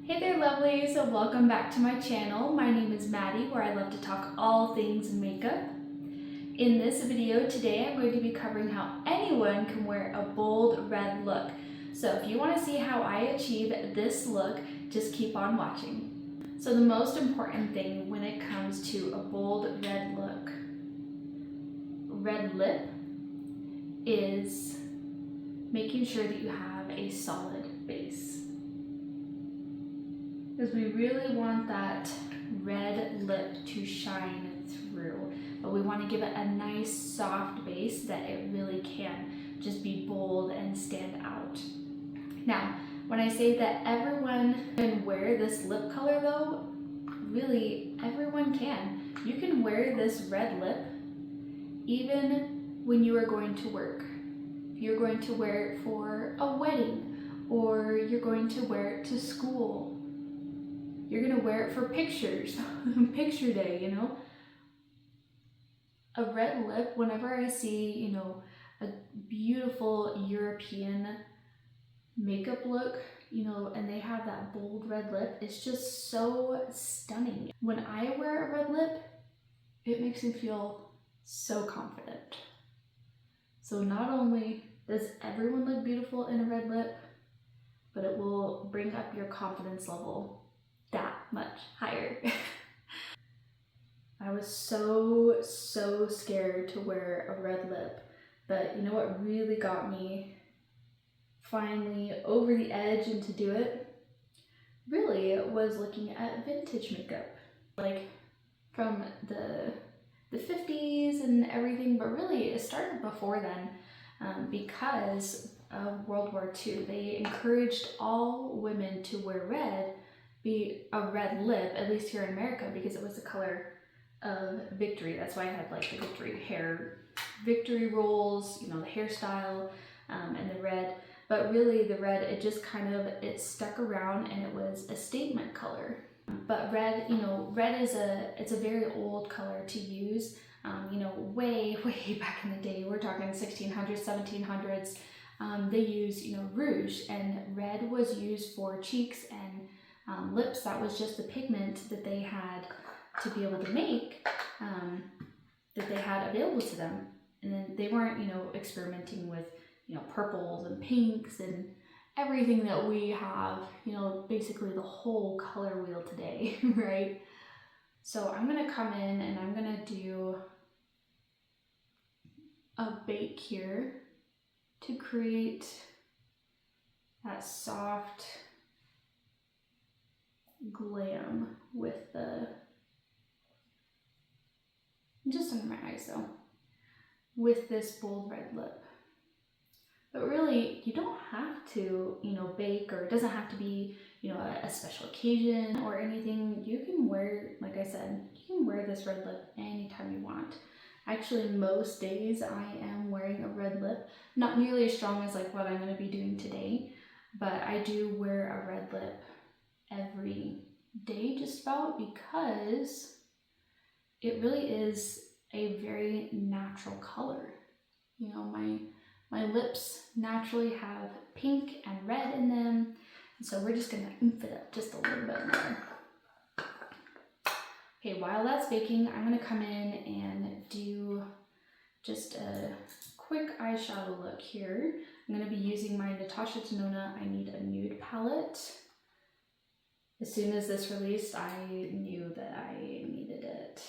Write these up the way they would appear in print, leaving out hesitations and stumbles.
Hey there lovelies, so welcome back to my channel. My name is Maddie, where I love to talk all things makeup. In this video today, I'm going to be covering how anyone can wear a bold red look. So if you want to see how I achieve this look, just keep on watching. So the most important thing when it comes to a bold red look, red lip, is making sure that you have a solid base. Because we really want that red lip to shine through, but we want to give it a nice soft base that it really can just be bold and stand out. Now, when I say that everyone can wear this lip color though, really everyone can. You can wear this red lip even when you are going to work. If you're going to wear it for a wedding, or you're going to wear it to school, you're gonna wear it for pictures, picture day, you know? A red lip, whenever I see, you know, a beautiful European makeup look, you know, and they have that bold red lip, it's just so stunning. When I wear a red lip, it makes me feel so confident. So not only does everyone look beautiful in a red lip, but it will bring up your confidence level that much higher. I was so scared to wear a red lip, but you know what really got me finally over the edge and to do it really was looking at vintage makeup, like from the 50s and everything, but really it started before then, because of World War II. They encouraged all women to wear red, be a red lip, at least here in America, because it was the color of victory. That's why I had like the victory hair, victory rolls, you know, the hairstyle, and the red. But really the red, it just kind of, it stuck around and it was a statement color. But red, you know, red is it's a very old color to use. You know, way back in the day, we're talking 1600s, 1700s, they used, you know, rouge, and red was used for cheeks and lips. That was just the pigment that they had to be able to make, that they had available to them. And then they weren't, you know, experimenting with, you know, purples and pinks and everything that we have, you know, basically the whole color wheel today, right? So I'm gonna come in and I'm gonna do a bake here to create that soft glam with the, just under my eyes though, with this bold red lip. But really, you don't have to, you know, bake, or it doesn't have to be, you know, a special occasion or anything. You can wear, like I said, you can wear this red lip anytime you want. Actually, most days I am wearing a red lip, not nearly as strong as like what I'm going to be doing today, but I do wear a red lip every day just about, because it really is a very natural color. You know, my lips naturally have pink and red in them, and so we're just gonna oomph it up just a little bit more. Okay, while that's baking, I'm gonna come in and do just a quick eyeshadow look here. I'm gonna be using my Natasha Denona I Need a Nude palette. As soon as this released, I knew that I needed it.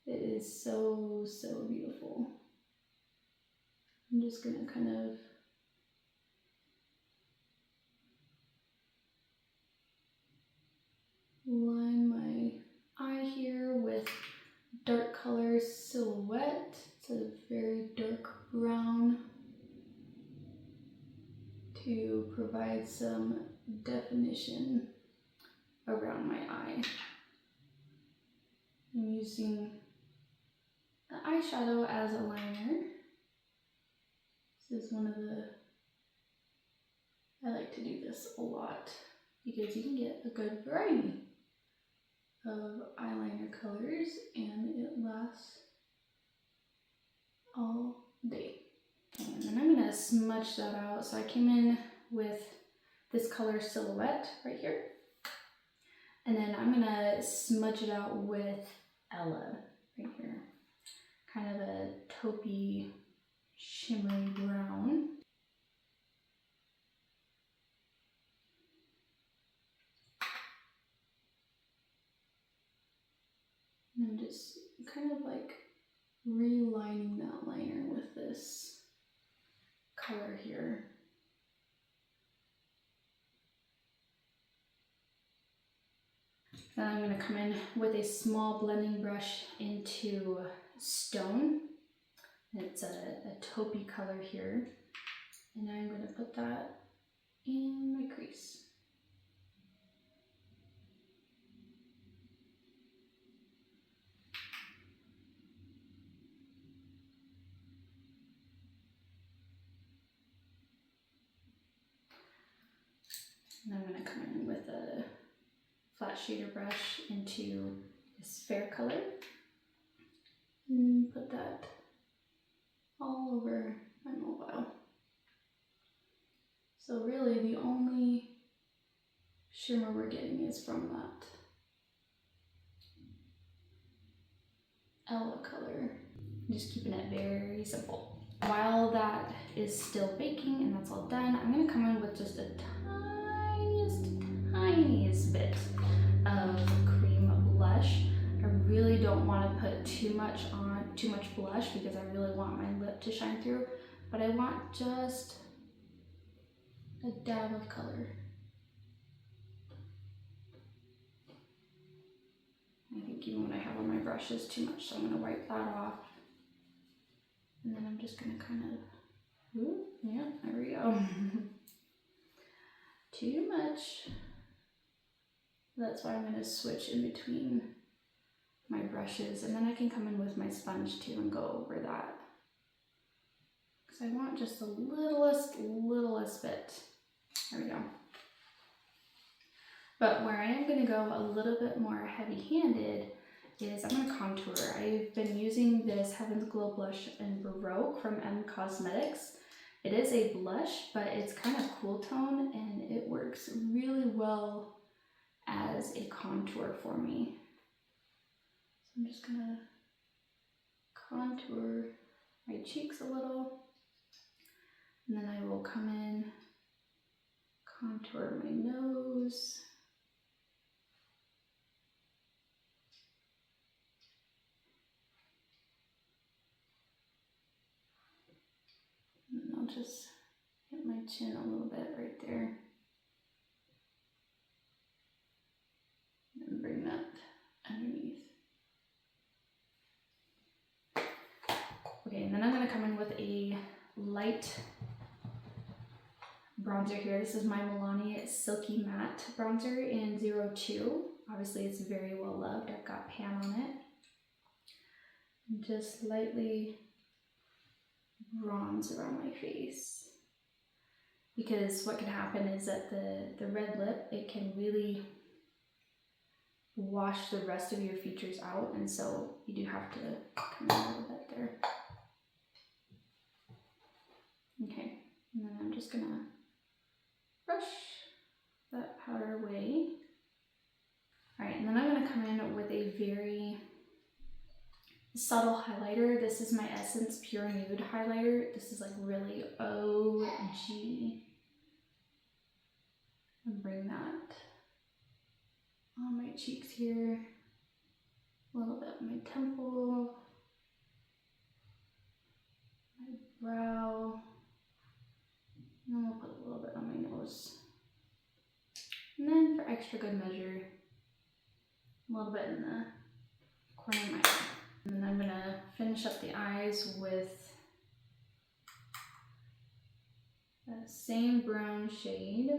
It is so beautiful. I'm just gonna kind of line my eye here with dark color Silhouette. It's a very dark brown to provide some definition around my eye. I'm using the eyeshadow as a liner. This is one of the, I like to do this a lot because you can get a good variety of eyeliner colors and it lasts all day. And then I'm gonna smudge that out. So I came in with this color Silhouette right here. And then I'm gonna smudge it out with Ella right here. Kind of a taupey, shimmery brown. And I'm just kind of like relining that liner with this color here. Then I'm going to come in with a small blending brush into Stone. It's a taupey color here. And I'm going to put that in my crease. And I'm going to come in with a flat shader brush into this fair color and put that all over my mobile. So really the only shimmer we're getting is from that Ella color. Just keeping it very simple. While that is still baking and that's all done, I'm going to come in with just a tiniest bit of cream blush. I really don't want to put too much blush because I really want my lip to shine through, but I want just a dab of color. I think even when I have on my brush is too much, so I'm going to wipe that off. And then I'm just going to kind of, ooh, yeah, there we go. Too much. That's why I'm going to switch in between my brushes, and then I can come in with my sponge too and go over that. Because I want just the littlest bit. There we go. But where I am going to go a little bit more heavy-handed is I'm going to contour. I've been using this Heaven's Glow blush in Baroque from M Cosmetics. It is a blush, but it's kind of cool tone and it works really well as a contour for me. So I'm just going to contour my cheeks a little, and then I will come in, contour my nose. And I'll just hit my chin a little bit right there. And bring that underneath. Okay, and then I'm going to come in with a light bronzer here. This is my Milani Silky Matte Bronzer in 02. Obviously it's very well loved. I've got pan on it. And just lightly bronze around my face. Because what can happen is that the red lip, it can really wash the rest of your features out, and so you do have to come in a little bit there. Okay, and then I'm just gonna brush that powder away. All right, and then I'm gonna come in with a very subtle highlighter. This is my Essence Pure Nude highlighter. This is like really OG. And bring that on my cheeks here, a little bit on my temple, my brow, and then we'll put a little bit on my nose. And then for extra good measure, a little bit in the corner of my eye. And then I'm gonna finish up the eyes with that same brown shade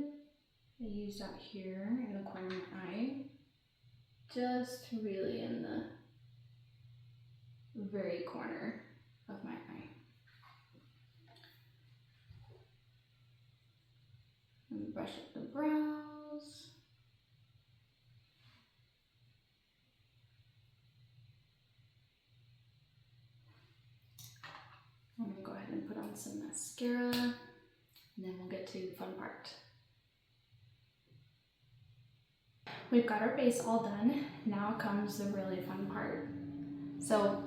I used out here in the corner of my eye. Just really in the very corner of my eye. And brush up the brows. I'm gonna go ahead and put on some mascara, and then we'll get to the fun part. we've got our base all done. Now comes the really fun part. So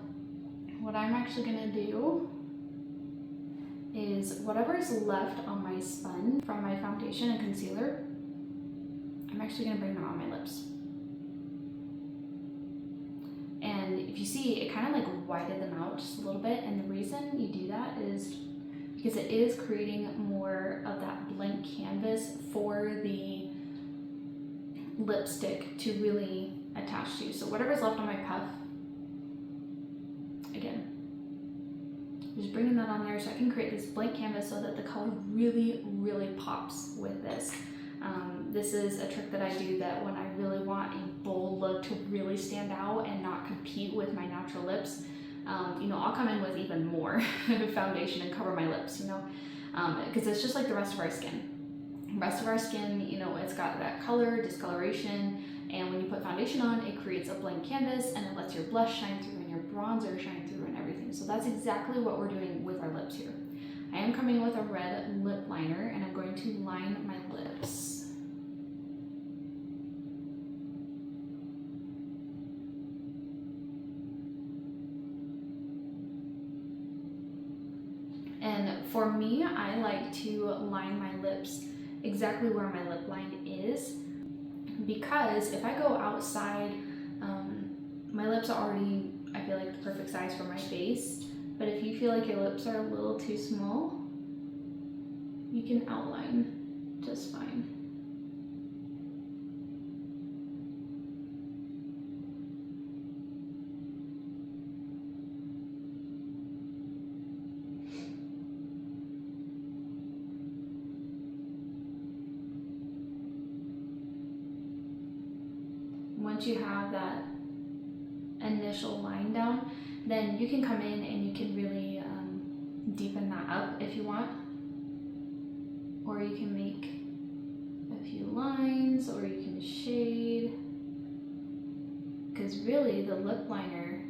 what I'm actually gonna do is whatever is left on my sponge from my foundation and concealer, I'm actually gonna bring them on my lips. And if you see, it kind of like widened them out just a little bit. And the reason you do that is because it is creating more of that blank canvas for the lipstick to really attach to. So whatever's left on my puff, again, just bringing that on there so I can create this blank canvas so that the color really, really pops with this. This is a trick that I do that when I really want a bold look to really stand out and not compete with my natural lips. You know, I'll come in with even more foundation and cover my lips, you know, because it's just like the rest of our skin. The rest of our skin, you know, it's got that color, discoloration, and when you put foundation on, it creates a blank canvas and it lets your blush shine through and your bronzer shine through and everything. So that's exactly what we're doing with our lips here. I am coming in with a red lip liner and I'm going to line my lips. And for me, I like to line my lips exactly where my lip line is, because if I go outside, my lips are already, I feel like, the perfect size for my face. But if you feel like your lips are a little too small, you can outline just fine. Once you have that initial line down, then you can come in and you can really deepen that up if you want. Or you can make a few lines, or you can shade. Because really the lip liner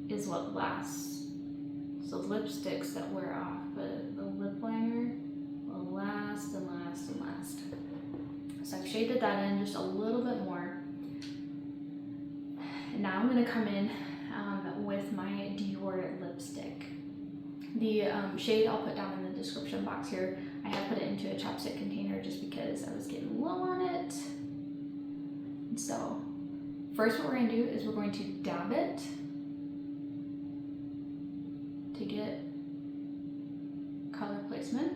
is what lasts. So lipsticks that wear off, but the lip liner will last and last and last. So I've shaded that in just a little bit more. And now I'm going to come in with my Dior lipstick. The shade I'll put down in the description box here. I have put it into a chapstick container just because I was getting low on it. And so first what we're going to do is we're going to dab it to get color placement.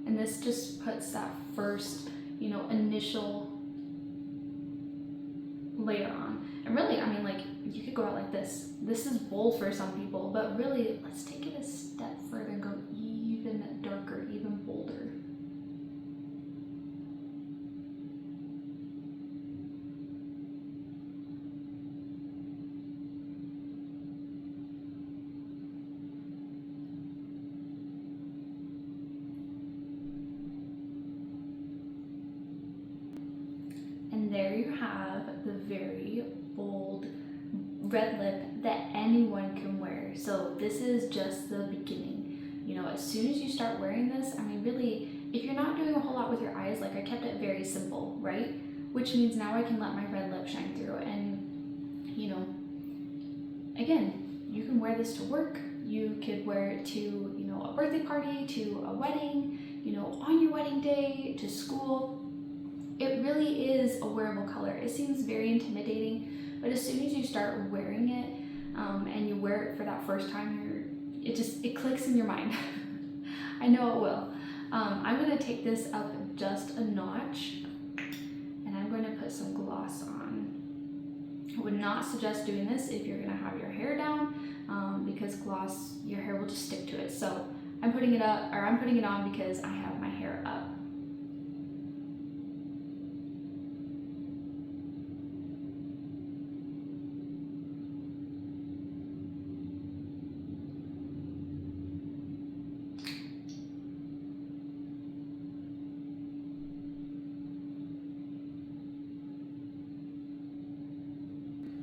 And this just puts that first, you know, initial layer on. And really, I mean, like, you could go out like this. This is bold for some people, but really, let's take it a step further and go even darker, even bolder. And there you have the very bold red lip that anyone can wear. So this is just the beginning. You know, as soon as you start wearing this, I mean, really, if you're not doing a whole lot with your eyes, like I kept it very simple, right? Which means now I can let my red lip shine through. And, you know, again, you can wear this to work. You could wear it to, you know, a birthday party, to a wedding, you know, on your wedding day, to school. It really is a wearable color. It seems very intimidating, but as soon as you start wearing it and you wear it for that first time, it clicks in your mind. I know it will. I'm gonna take this up just a notch and I'm going to put some gloss on. I would not suggest doing this if you're gonna have your hair down because gloss, your hair will just stick to it. So I'm putting it on because I have my hair up.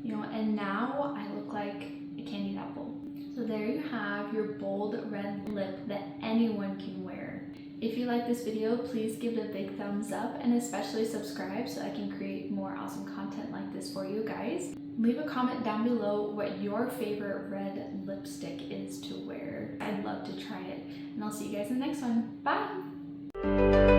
You know, and now I look like a candied apple. So there you have your bold red lip that anyone can wear. If you like this video, please give it a big thumbs up and especially subscribe so I can create more awesome content like this for you guys. Leave a comment down below what your favorite red lipstick is to wear. I'd love to try it. And I'll see you guys in the next one. Bye!